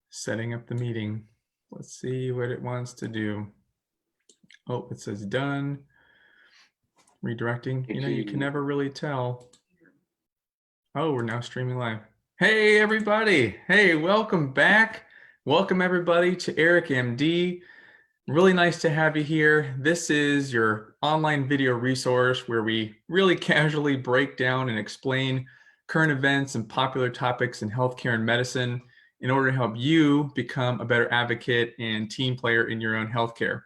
Setting up the meeting. Let's see what it wants to do. Oh, it says done. Redirecting. You know, you can never really tell. Oh, we're now streaming live. Hey, everybody. Hey, welcome back. Welcome, everybody, to Eric MD. Really nice to have you here. This is your online video resource where we really casually break down and explain current events and popular topics in healthcare and medicine in order to help you become a better advocate and team player in your own healthcare.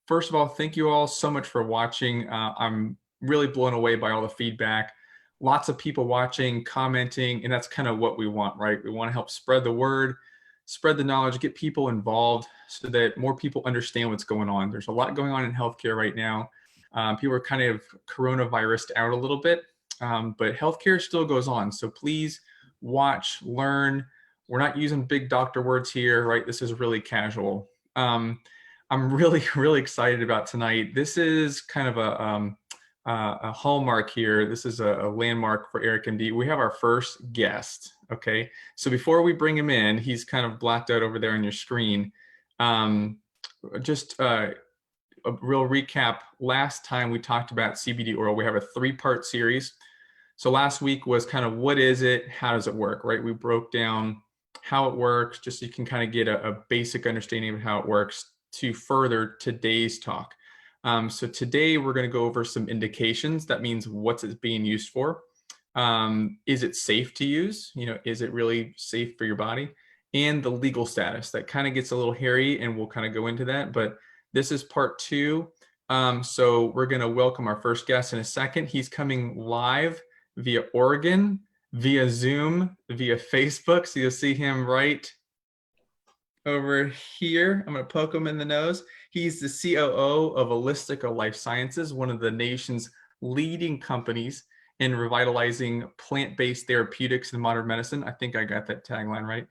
First of all, thank you all so much for watching. I'm really blown away by all the feedback. Lots of people watching, commenting, and that's kind of what we want, right? We want to help spread the word, spread the knowledge, get people involved so that more people understand what's going on. There's a lot going on in healthcare right now. People are kind of coronavirused out a little bit, but healthcare still goes on. So please watch, learn. We're not using big doctor words here, right? This is really casual. I'm really, really excited about tonight. This is kind of a hallmark here. This is a landmark for Eric MD. We have our first guest, okay? So before we bring him in, he's kind of blacked out over there on your screen. Just a real recap. Last time we talked about CBD oil. We have a 3-part series. So last week was kind of what is it? How does it work, right? We broke down how it works, just so you can kind of get a basic understanding of how it works to further today's talk. So today we're going to go over some indications. That means what's it being used for? Is it safe to use? You know, is it really safe for your body? And the legal status. That kind of gets a little hairy, and we'll kind of go into that. But this is part 2. So we're going to welcome our first guest in a second. He's coming live via Oregon, via Zoom, via Facebook. So you'll see him right over here. I'm going to poke him in the nose. He's the COO of Holistica Life Sciences, one of the nation's leading companies in revitalizing plant-based therapeutics in modern medicine. I think I got that tagline right.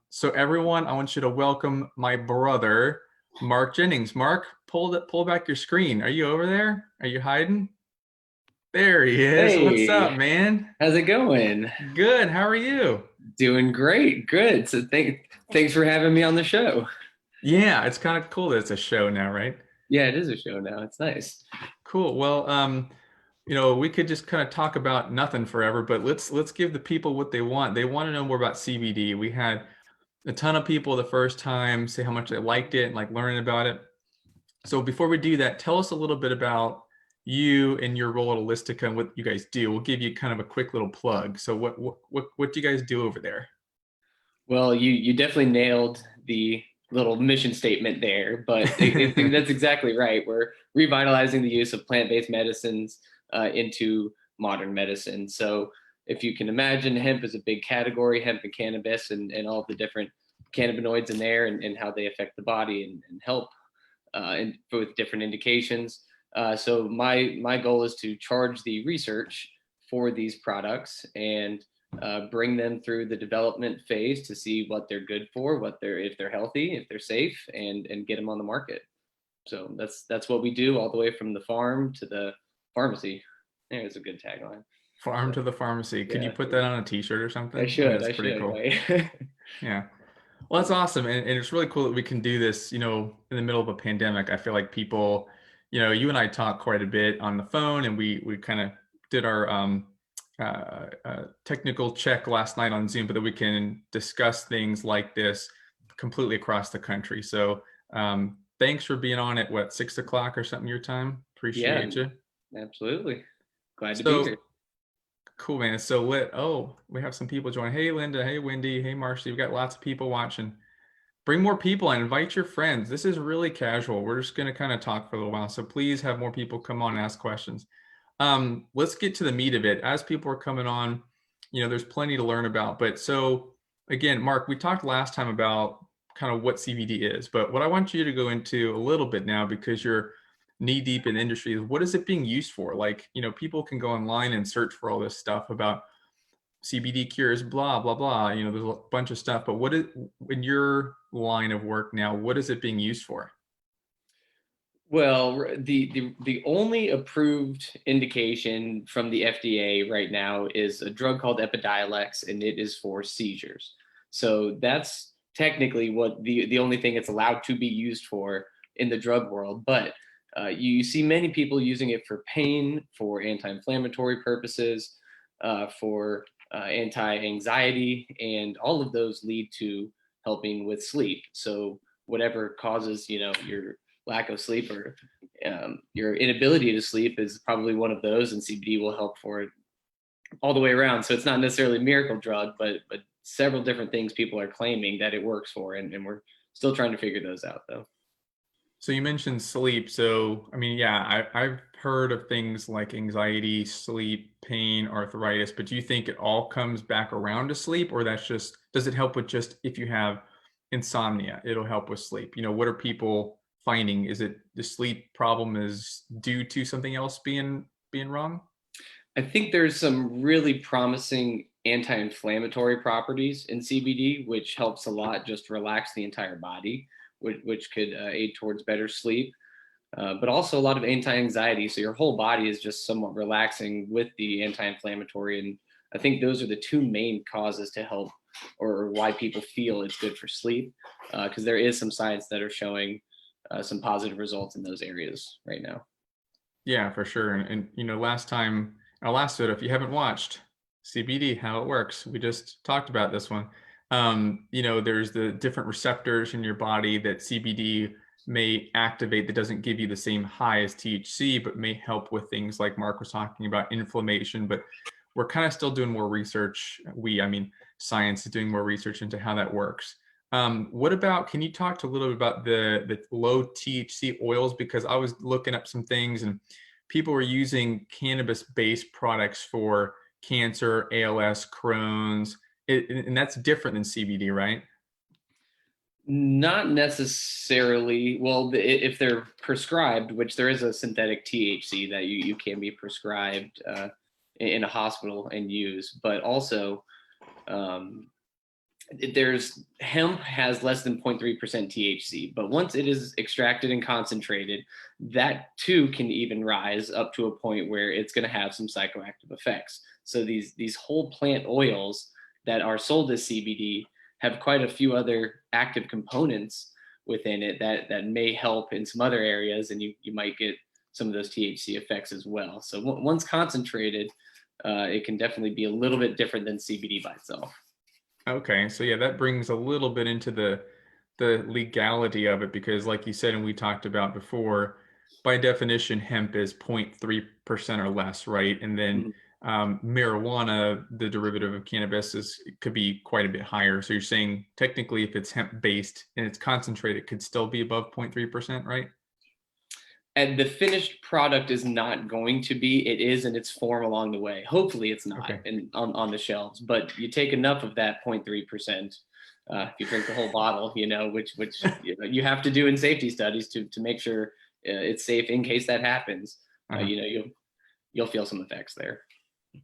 So everyone, I want you to welcome my brother, Mark Jennings. Mark, pull back your screen. Are you over there? Are you hiding? There he is. Hey, what's up, man? How's it going? Good. How are you? Doing great. Good. So thanks for having me on the show. Yeah, it's kind of cool that it's a show now, right? Yeah, it is a show now. It's nice. Cool. Well, you know, we could just kind of talk about nothing forever, but let's give the people what they want. They want to know more about CBD. We had a ton of people the first time say how much they liked it and like learning about it. So before we do that, tell us a little bit about you and your role at Holistica and what you guys do. We'll give you kind of a quick little plug. So what do you guys do over there? Well, you definitely nailed the little mission statement there, but that's exactly right. We're revitalizing the use of plant-based medicines into modern medicine. So if you can imagine, hemp is a big category, hemp and cannabis and all the different cannabinoids in there and how they affect the body and help with different indications. So my goal is to charge the research for these products and bring them through the development phase to see what they're good for, if they're healthy, if they're safe, and get them on the market. So that's what we do, all the way from the farm to the pharmacy. There's a good tagline. Farm to the pharmacy. Could you put that on a t-shirt or something? I should. That's pretty cool. Right? Yeah. Well, that's awesome. And it's really cool that we can do this, you know, in the middle of a pandemic. I feel like people, you know, you and I talk quite a bit on the phone, and we kind of did our technical check last night on Zoom, but that we can discuss things like this completely across the country. So thanks for being on at 6 o'clock or something your time. Appreciate you. Absolutely. Glad to be here. Cool, man. So we have some people joining. Hey, Linda. Hey, Wendy. Hey, Marcy. We've got lots of people watching. Bring more people in. Invite your friends. This is really casual. We're just going to kind of talk for a little while. So please have more people come on and ask questions. Let's get to the meat of it. As people are coming on, you know, there's plenty to learn about. But so again, Mark, we talked last time about kind of what CBD is, but what I want you to go into a little bit now, because you're knee deep in the industry, is what is it being used for? Like, you know, people can go online and search for all this stuff about CBD cures, blah, blah, blah. You know, there's a bunch of stuff, but what is, in your line of work now, what is it being used for? Well, the only approved indication from the FDA right now is a drug called Epidiolex, and it is for seizures. So that's technically what the only thing it's allowed to be used for in the drug world. But you see many people using it for pain, for anti-inflammatory purposes, for anti-anxiety, and all of those lead to helping with sleep. So whatever causes, your lack of sleep or your inability to sleep is probably one of those, and CBD will help for it all the way around. So it's not necessarily a miracle drug, but several different things people are claiming that it works for, and we're still trying to figure those out though. So you mentioned sleep. So, I mean, yeah, I've heard of things like anxiety, sleep, pain, arthritis, but do you think it all comes back around to sleep, or that's just, does it help with just if you have insomnia, it'll help with sleep? What are people finding? Is it the sleep problem is due to something else being wrong? I think there's some really promising anti-inflammatory properties in CBD, which helps a lot just relax the entire body, which could aid towards better sleep. But also a lot of anti-anxiety. So your whole body is just somewhat relaxing with the anti-inflammatory. And I think those are the two main causes to help or why people feel it's good for sleep. Because there is some science that are showing some positive results in those areas right now. Yeah, for sure. And last time, our last video, if you haven't watched CBD, how it works, we just talked about this one. There's the different receptors in your body that CBD may activate that doesn't give you the same high as THC, but may help with things like Mark was talking about inflammation. But we're kind of still doing more research. I mean, science is doing more research into how that works. What about, can you talk to a little bit about the low THC oils? Because I was looking up some things and people were using cannabis-based products for cancer, ALS, Crohn's, and that's different than CBD, right? Not necessarily. Well, if they're prescribed, which there is a synthetic THC that you can be prescribed in a hospital and use, but also um, there's hemp has less than 0.3% THC, but once it is extracted and concentrated, that too can even rise up to a point where it's going to have some psychoactive effects. So these whole plant oils that are sold as CBD have quite a few other active components within it that may help in some other areas, and you might get some of those THC effects as well. So once concentrated, it can definitely be a little bit different than CBD by itself. Okay, so yeah, that brings a little bit into the legality of it because, like you said, and we talked about before, by definition, hemp is 0.3% or less, right? And then Mhm. marijuana, the derivative of cannabis, could be quite a bit higher. So you're saying technically, if it's hemp based and it's concentrated, it could still be above 0.3%, right? And the finished product is not going to be. It is in its form along the way. Hopefully, it's not Okay. and on the shelves. But you take enough of that 0.3%. If you drink the whole bottle, which you have to do in safety studies to make sure it's safe in case that happens. Uh-huh. You'll feel some effects there.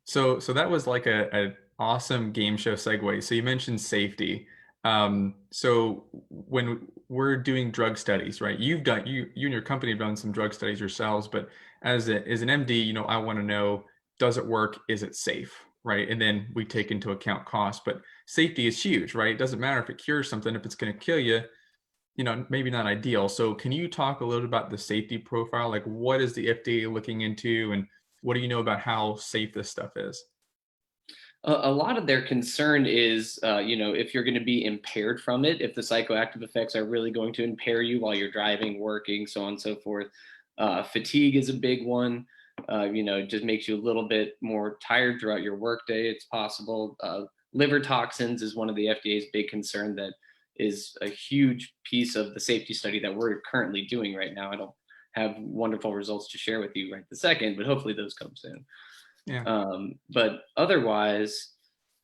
So that was like a awesome game show segue. So you mentioned safety. So when we're doing drug studies, right? You and your company have done some drug studies yourselves, but as an MD, I want to know, does it work? Is it safe? Right. And then we take into account cost, but safety is huge, right? It doesn't matter if it cures something, if it's going to kill you, maybe not ideal. So can you talk a little about the safety profile? Like what is the FDA looking into and what do you know about how safe this stuff is? A lot of their concern is, if you're going to be impaired from it, if the psychoactive effects are really going to impair you while you're driving, working, so on and so forth. Fatigue is a big one. It just makes you a little bit more tired throughout your workday. It's possible. Liver toxins is one of the FDA's big concern that is a huge piece of the safety study that we're currently doing right now. I don't have wonderful results to share with you right this second, but hopefully those come soon. Yeah. But otherwise,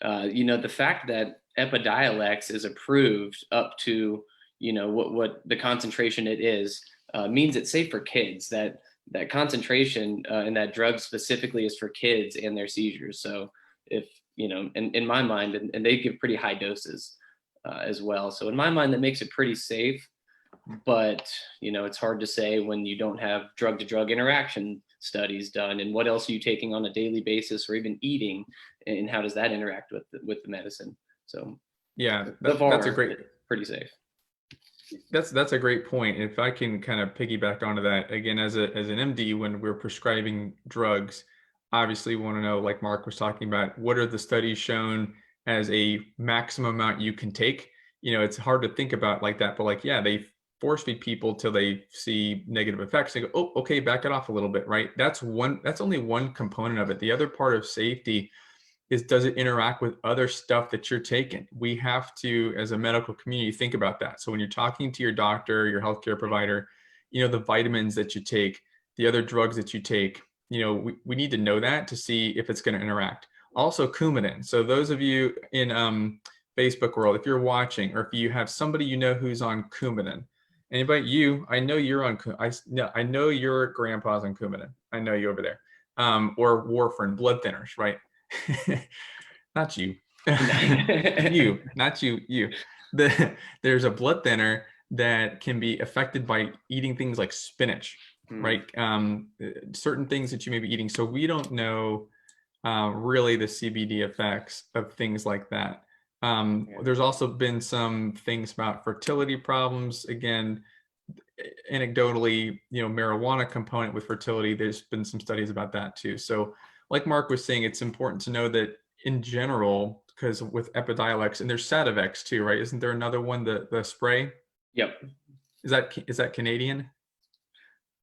the fact that Epidiolex is approved up to, what the concentration it is, means it's safe for kids. That concentration and that drug specifically is for kids and their seizures. So if, in my mind, and they give pretty high doses as well. So in my mind, that makes it pretty safe. but it's hard to say when you don't have drug-to-drug interaction studies done, and what else are you taking on a daily basis or even eating, and how does that interact with the medicine. So Yeah, so that's a far great, pretty safe. that's a great point. If I can kind of piggyback onto that again, as an MD, when we're prescribing drugs, obviously we want to know, like Mark was talking about, what are the studies shown as a maximum amount you can take? It's hard to think about like that, but like, yeah, they force feed people till they see negative effects. They go, oh, okay, back it off a little bit, right? That's only one component of it. The other part of safety is, does it interact with other stuff that you're taking? We have to, as a medical community, think about that. So when you're talking to your doctor, your healthcare provider, the vitamins that you take, the other drugs that you take, we need to know that to see if it's going to interact. Also, Coumadin. So those of you in Facebook world, if you're watching, or if you have somebody who's on Coumadin, anybody, I know you're on. I know your grandpa's on Coumadin. I know you over there, or warfarin, blood thinners, right? Not you. Not you. There's a blood thinner that can be affected by eating things like spinach, right? Certain things that you may be eating. So we don't know really the CBD effects of things like that. There's also been some things about fertility problems. Again, anecdotally, marijuana component with fertility, there's been some studies about that too. So like Mark was saying, it's important to know that in general, because with Epidiolex, and there's Sativex too, right? Isn't there another one, the spray? Yep. Is that Canadian?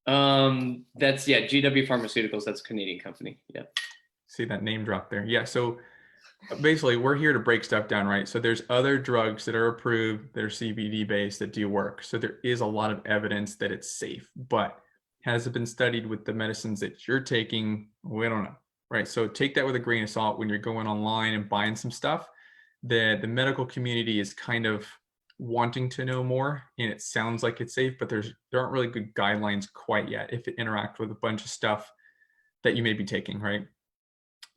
That's GW Pharmaceuticals. That's a Canadian company. Yeah. See that name drop there. Yeah. So basically, we're here to break stuff down, right? So there's other drugs that are approved that are CBD based that do work. So there is a lot of evidence that it's safe, but has it been studied with the medicines that you're taking? We don't know, right? So take that with a grain of salt when you're going online and buying some stuff. The medical community is kind of wanting to know more, and it sounds like it's safe, but there aren't really good guidelines quite yet if it interacts with a bunch of stuff that you may be taking, right?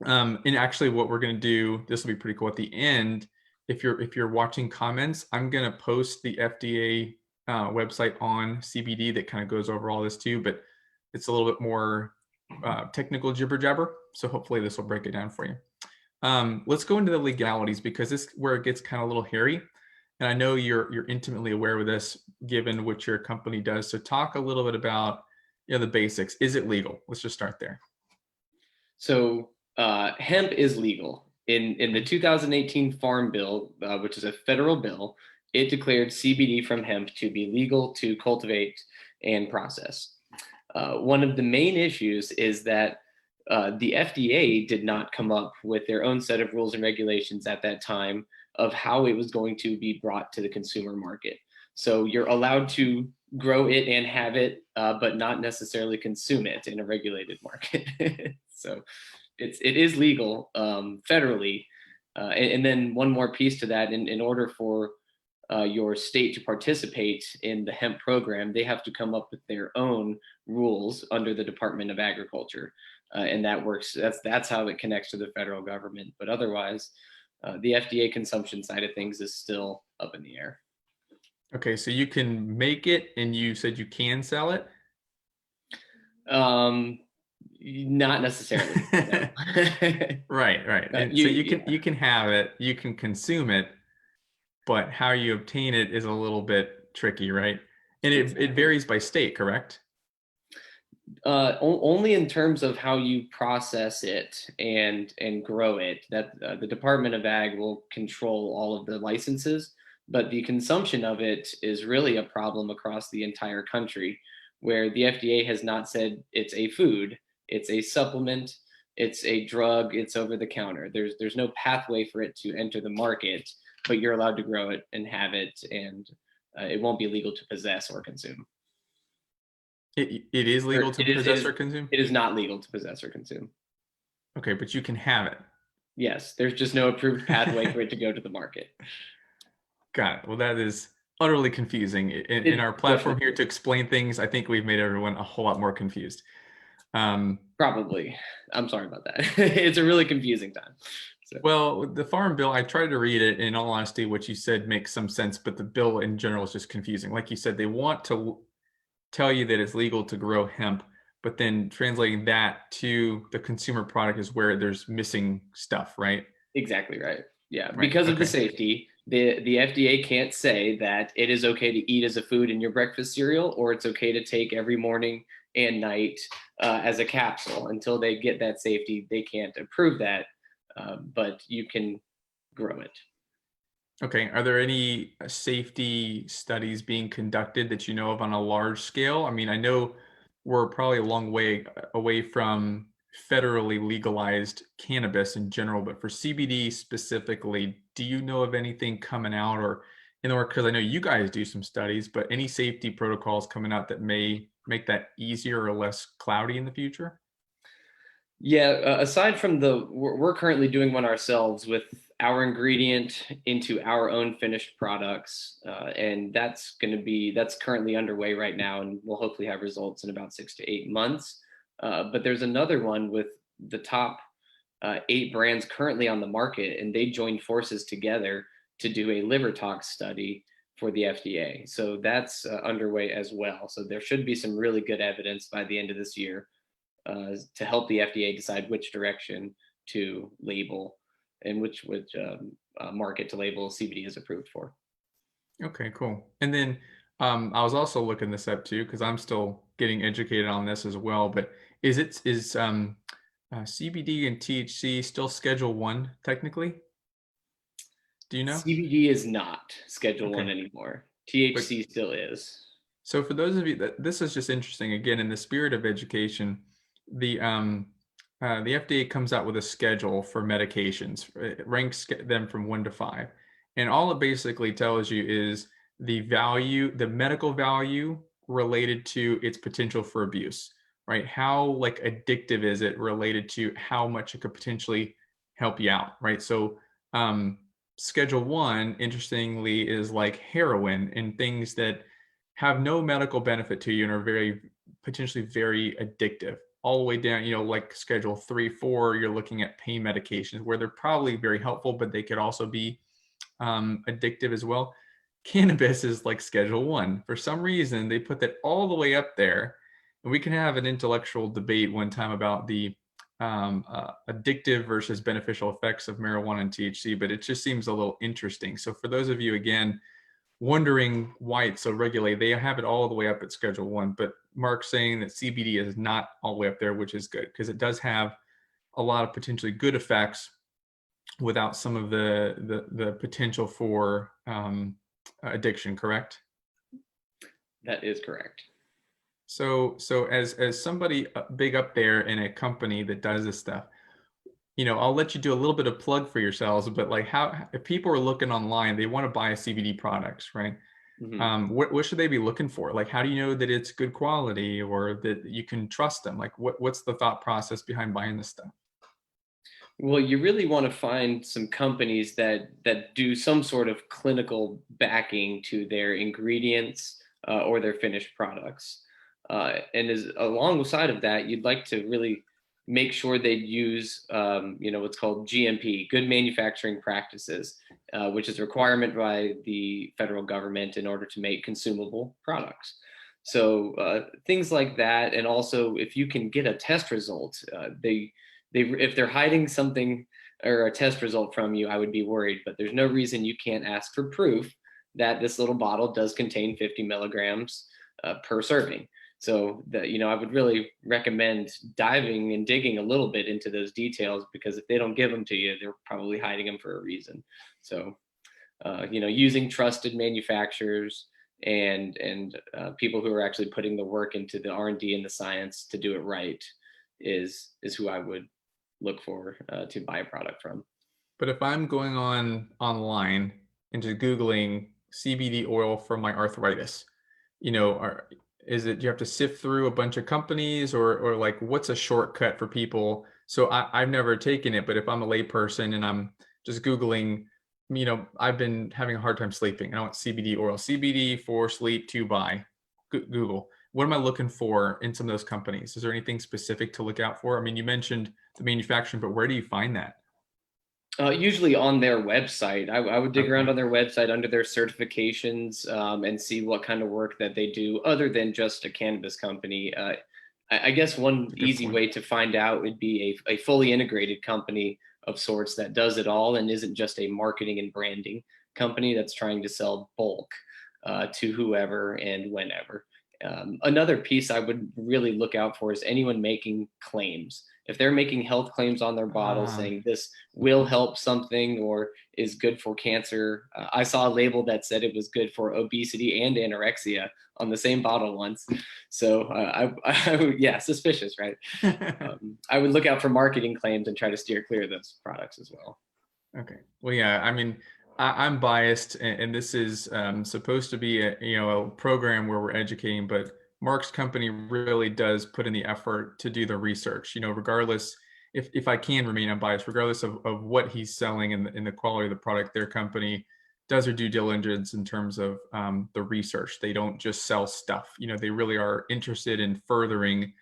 And actually what we're going to do, this will be pretty cool at the end. If you're watching comments, I'm going to post the FDA website on CBD that kind of goes over all this too, but it's a little bit more technical jibber jabber. So hopefully this will break it down for you. Let's go into the legalities, because this is where it gets kind of a little hairy. And I know you're intimately aware of this given what your company does. So talk a little bit about the basics. Is it legal? Let's just start there. So hemp is legal. In the 2018 Farm Bill, which is a federal bill, it declared CBD from hemp to be legal to cultivate and process. One of the main issues is that the FDA did not come up with their own set of rules and regulations at that time of how it was going to be brought to the consumer market. So you're allowed to grow it and have it, but not necessarily consume it in a regulated market. So it is legal federally. And then one more piece to that, in order for your state to participate in the hemp program, they have to come up with their own rules under the Department of Agriculture. And that works. That's how it connects to the federal government. But otherwise, the FDA consumption side of things is still up in the air. Okay, so you can make it, and you said you can sell it? Not necessarily. No. Right. And so you can have it, you can consume it, but how you obtain it is a little bit tricky, right? And it varies by state, correct? Only in terms of how you process it and grow it. That the Department of Ag will control all of the licenses, but the consumption of it is really a problem across the entire country, where the FDA has not said it's a food, it's a supplement, it's a drug, it's over the counter. There's no pathway for it to enter the market, but you're allowed to grow it and have it, and it won't be legal to possess or consume. It is legal to possess or consume? It is not legal to possess or consume. Okay, but you can have it. Yes, there's just no approved pathway for it to go to the market. Got it. Well, that is utterly confusing. In our platform here to explain things, I think we've made everyone a whole lot more confused. Probably. I'm sorry about that. It's a really confusing time. So Well, the farm bill, I tried to read it. In all honesty, what you said makes some sense, but the bill in general is just confusing. Like you said, they want to tell you that it's legal to grow hemp, but then translating that to the consumer product is where there's missing stuff, right? exactly right. Yeah, Right. because of the Okay. safety, the FDA can't say that it is okay to eat as a food in your breakfast cereal, or it's okay to take every morning and night as a capsule. Until they get that safety, they can't approve that. But you can grow it. Okay. Are there any safety studies being conducted that you know of on a large scale? I mean, I know we're probably a long way away from federally legalized cannabis in general, but for CBD specifically, do you know of anything coming out or in order, because I know you guys do some studies, but any safety protocols coming out that may make that easier or less cloudy in the future? Yeah, aside from we're currently doing one ourselves with our ingredient into our own finished products, and that's currently underway right now, and we'll hopefully have results in about 6 to 8 months. But there's another one with the top 8 brands currently on the market, and they joined forces together to do a liver tox study for the FDA. So that's underway as well. So there should be some really good evidence by the end of this year to help the FDA decide which direction to label and which market to label CBD is approved for. Okay, cool. And then I was also looking this up too because I'm still getting educated on this as well. But is CBD and THC still Schedule One technically? Do you know? CBD is not Schedule One Okay, anymore. but THC still is. so for those of you that this is just interesting, again, in the spirit of education, the FDA comes out with a schedule for medications. It ranks them from 1 to 5, and all it basically tells you is the value, the medical value related to its potential for abuse, right? How like addictive is it related to how much it could potentially help you out, right? So um, Schedule One, interestingly, is like heroin and things that have no medical benefit to you and are very potentially very addictive all the way down, like Schedule 3, 4, you're looking at pain medications where they're probably very helpful, but they could also be addictive as well. Cannabis is like Schedule 1. For some reason, they put that all the way up there. And we can have an intellectual debate one time about the addictive versus beneficial effects of marijuana and THC, but it just seems a little interesting. So for those of you, again, wondering why it's so regulated. They have it all the way up at Schedule One, but Mark's saying that CBD is not all the way up there, which is good because it does have a lot of potentially good effects without some of the potential for addiction. Correct? That is correct. So as somebody big up there in a company that does this stuff, I'll let you do a little bit of plug for yourselves, but like how if people are looking online, they want to buy a CBD products, right? Mhm. What should they be looking for? Like, how do you know that it's good quality or that you can trust them? Like, what's the thought process behind buying this stuff? Well, you really want to find some companies that do some sort of clinical backing to their ingredients or their finished products. And as alongside of that, you'd like to really make sure they use, what's called GMP, good manufacturing practices, which is a requirement by the federal government in order to make consumable products. So things like that, and also if you can get a test result, they if they're hiding something or a test result from you, I would be worried. But there's no reason you can't ask for proof that this little bottle does contain 50 milligrams per serving. So that I would really recommend diving and digging a little bit into those details because if they don't give them to you, they're probably hiding them for a reason. So using trusted manufacturers and people who are actually putting the work into the R&D and the science to do it right is who I would look for to buy a product from. But if I'm going on online and just Googling CBD oil for my arthritis, is it you have to sift through a bunch of companies or like what's a shortcut for people? So I've never taken it, but if I'm a layperson and I'm just Googling, I've been having a hard time sleeping. I want CBD oil, CBD for sleep to buy. Google. What am I looking for in some of those companies? Is there anything specific to look out for? I mean, you mentioned the manufacturing, but where do you find that? Usually on their website. I would dig Okay. around on their website under their certifications, and see what kind of work that they do other than just a cannabis company. I guess one That's a good easy point. way to find out would be a fully integrated company of sorts that does it all and isn't just a marketing and branding company that's trying to sell bulk to whoever and whenever. Another piece I would really look out for is anyone making claims. If they're making health claims on their bottle Ah, saying this will help something or is good for cancer, I saw a label that said it was good for obesity and anorexia on the same bottle once. So yeah, suspicious, right? I would look out for marketing claims and try to steer clear of those products as well. okay. Well, yeah. I mean, I'm biased, and this is supposed to be a program where we're educating, but Mark's company really does put in the effort to do the research. Regardless if I can remain unbiased, regardless of what he's selling and the quality of the product, their company does their due diligence in terms of the research. They don't just sell stuff. They really are interested in furthering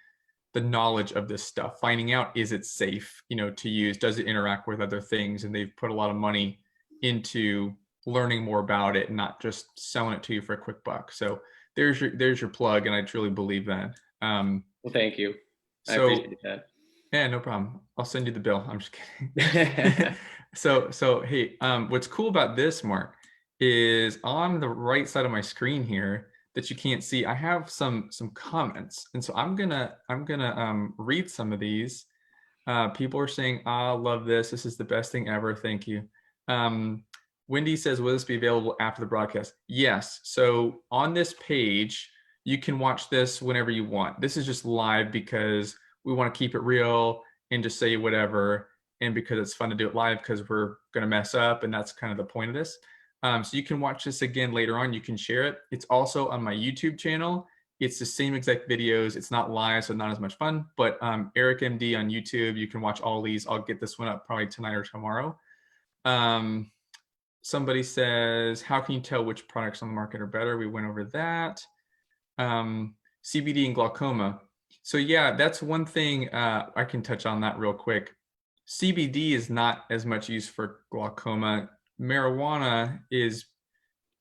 the knowledge of this stuff, finding out, is it safe, to use, does it interact with other things, and they've put a lot of money into learning more about it and not just selling it to you for a quick buck. So there's your plug, and I truly believe that. Well, thank you. I So appreciate that. yeah, no problem. I'll send you the bill. I'm just kidding. So hey, what's cool about this, Mark, is on the right side of my screen here that you can't see, I have some comments, and so I'm gonna read some of these. People are saying, "Ah, love this. This is the best thing ever. Thank you." Um, Wendy says, "Will this be available after the broadcast?" Yes. So on this page, you can watch this whenever you want. This is just live because we want to keep it real and just say whatever, and because it's fun to do it live because we're gonna mess up, and that's kind of the point of this. So you can watch this again later on. You can share it. It's also on my YouTube channel. It's the same exact videos. It's not live, so not as much fun. But Eric MD on YouTube, you can watch all these. I'll get this one up probably tonight or tomorrow. Um, Somebody says, how can you tell which products on the market are better? We went over that. CBD and glaucoma. So yeah, that's one thing I can touch on that real quick. CBD is not as much used for glaucoma. Marijuana is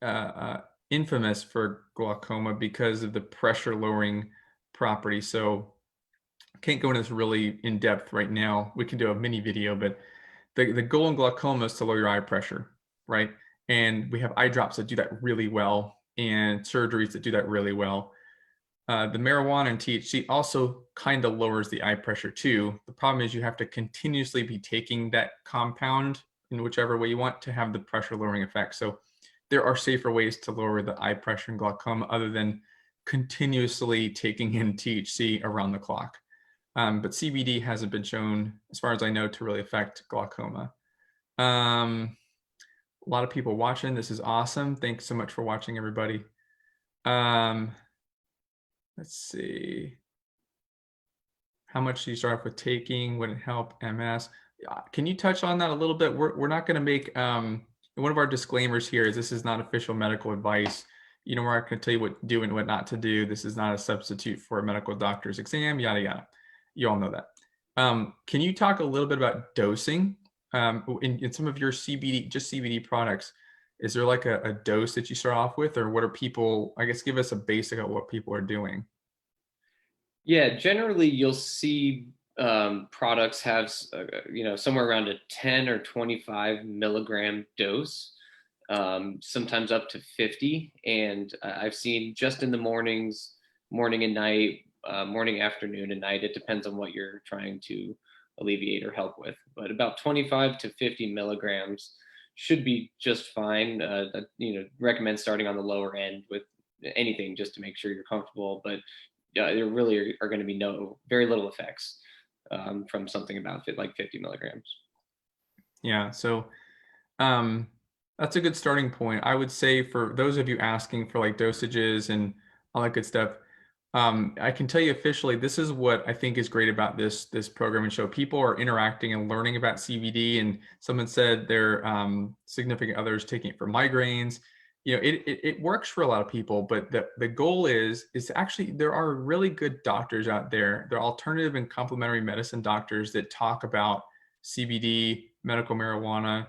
uh, uh, infamous for glaucoma because of the pressure lowering property. So I can't go into this really in depth right now. We can do a mini video, but the goal in glaucoma is to lower your eye pressure, right? And we have eye drops that do that really well, and surgeries that do that really well. The marijuana and THC also kind of lowers the eye pressure too. The problem is you have to continuously be taking that compound in whichever way you want to have the pressure lowering effect. So there are safer ways to lower the eye pressure in glaucoma other than continuously taking in THC around the clock. But CBD hasn't been shown, as far as I know, to really affect glaucoma. Um, a lot of people watching. This is awesome. Thanks so much for watching, everybody. Um, let's see. How much do you start off with taking? Would it help MS? Can you touch on that a little bit? We're not going to make one of our disclaimers here is this is not official medical advice. We're not going to tell you what to do and what not to do. This is not a substitute for a medical doctor's exam, yada, yada. You all know that. Can you talk a little bit about dosing in some of your CBD, just CBD products? Is there like a dose that you start off with, or what are people, I guess, give us a basic of what people are doing? Yeah, generally you'll see products have somewhere around a 10 or 25 milligram dose, sometimes up to 50. And I've seen just in the mornings, morning and night, morning, afternoon, and night. It depends on what you're trying to alleviate or help with, but about 25 to 50 milligrams should be just fine. Recommend starting on the lower end with anything just to make sure you're comfortable, but there really are going to be very little effects from something about like 50 milligrams. Yeah. So Um, that's a good starting point. I would say for those of you asking for like dosages and all that good stuff, I can tell you officially, this is what I think is great about this program and show. People are interacting and learning about CBD, and someone said their significant others taking it for migraines. It works for a lot of people, but the goal is actually there are really good doctors out there. There are alternative and complementary medicine doctors that talk about CBD, medical marijuana,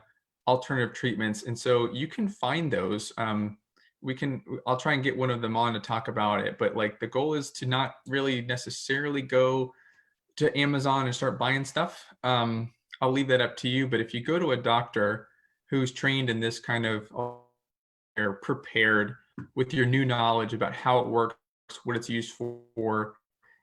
alternative treatments. And so you can find those. I'll try and get one of them on to talk about it. But like the goal is to not really necessarily go to Amazon and start buying stuff. I'll leave that up to you. But if you go to a doctor who's trained in this kind of, they're prepared with your new knowledge about how it works, what it's used for,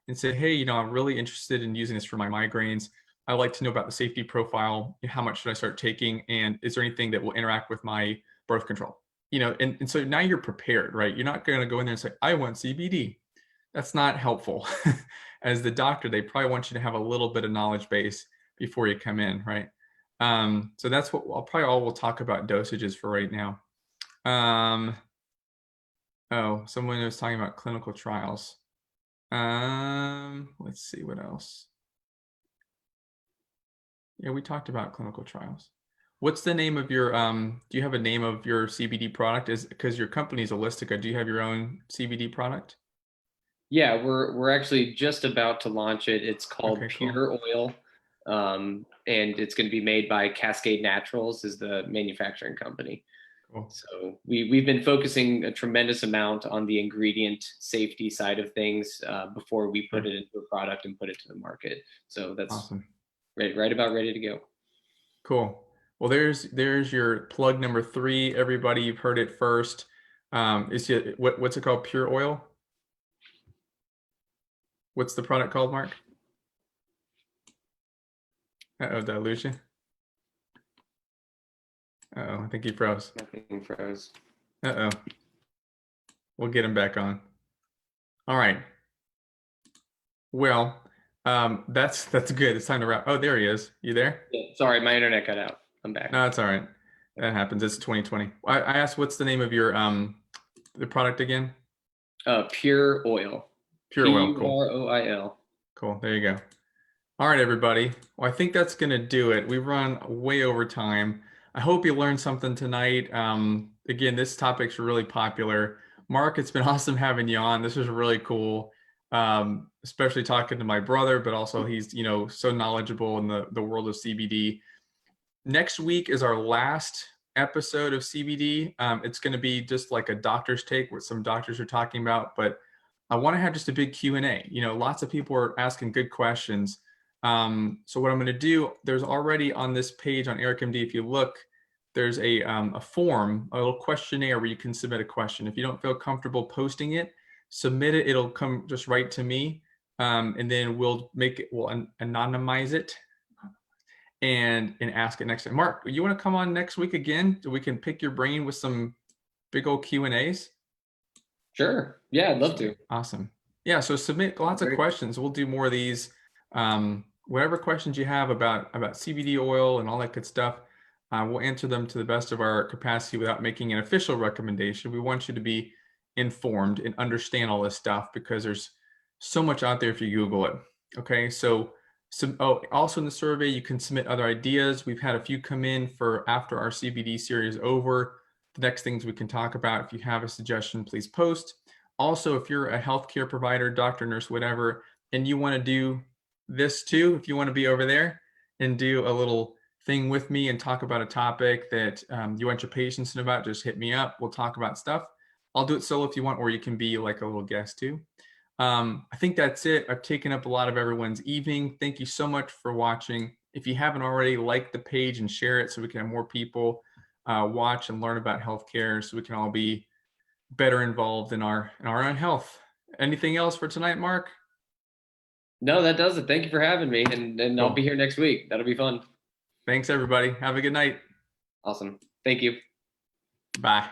and say, hey, I'm really interested in using this for my migraines. I'd like to know about the safety profile. How much should I start taking? And is there anything that will interact with my birth control? And so now you're prepared, right? You're not going to go in there and say, I want CBD. That's not helpful. As the doctor, they probably want you to have a little bit of knowledge base before you come in, right? So that's what we'll talk about dosages for right now. Someone was talking about clinical trials. Let's see what else. Yeah, we talked about clinical trials. What's the name of your, do you have a name of your CBD product? Because your company is Holistica. Do you have your own CBD product? Yeah, we're actually just about to launch it. It's called Okay, Pure Oil, and it's going to be made by Cascade Naturals, is the manufacturing company. Cool. So we've been focusing a tremendous amount on the ingredient safety side of things before we put it into a product and put it to the market. So that's awesome. Right about ready to go. Cool. Well, there's your plug number 3. Everybody, you've heard it first. What's it called? Pure Oil? What's the product called, Mark? Did I lose you? I think he froze. Nothing froze. We'll get him back on. All right. Well, that's good. It's time to wrap. Oh, there he is. You there? Yeah, sorry, my internet cut out. I'm back. No, it's all right. That happens. It's 2020. I asked, what's the name of your the product again? Pure Oil. Pure Oil. Cool. Puroil. Cool. There you go. All right, everybody. Well, I think that's going to do it. We've run way over time. I hope you learned something tonight. Again, this topic's really popular. Mark, it's been awesome having you on. This was really cool, especially talking to my brother, but also he's, so knowledgeable in the world of CBD. Next week is our last episode of CBD. It's going to be just like a doctor's take, what some doctors are talking about, but I want to have just a big Q&A. Lots of people are asking good questions. So what I'm going to do, there's already on this page on EricMD, if you look, there's a form, a little questionnaire where you can submit a question. If you don't feel comfortable posting it, submit it. It'll come just right to me. And then we'll anonymize it and ask it next time. Mark, you want to come on next week again? So we can pick your brain with some big old Q&As? Sure. Yeah, I'd love to. Awesome. Yeah, so submit lots of questions. We'll do more of these. Whatever questions you have about CBD oil and all that good stuff, we'll answer them to the best of our capacity without making an official recommendation. We want you to be informed and understand all this stuff because there's so much out there if you Google it. Okay, so also in the survey, you can submit other ideas. We've had a few come in for after our CBD series over. The next things we can talk about. If you have a suggestion, please post. Also, if you're a healthcare provider, doctor, nurse, whatever, and you want to do this too, if you want to be over there and do a little thing with me and talk about a topic that you want your patients to know about, just hit me up. We'll talk about stuff. I'll do it solo if you want, or you can be like a little guest too. I think that's it. I've taken up a lot of everyone's evening. Thank you so much for watching. If you haven't already, like the page and share it so we can have more people watch and learn about healthcare so we can all be better involved in our own health. Anything else for tonight, Mark? No, that does it. Thank you for having me. And cool. I'll be here next week. That'll be fun. Thanks, everybody. Have a good night. Awesome. Thank you. Bye.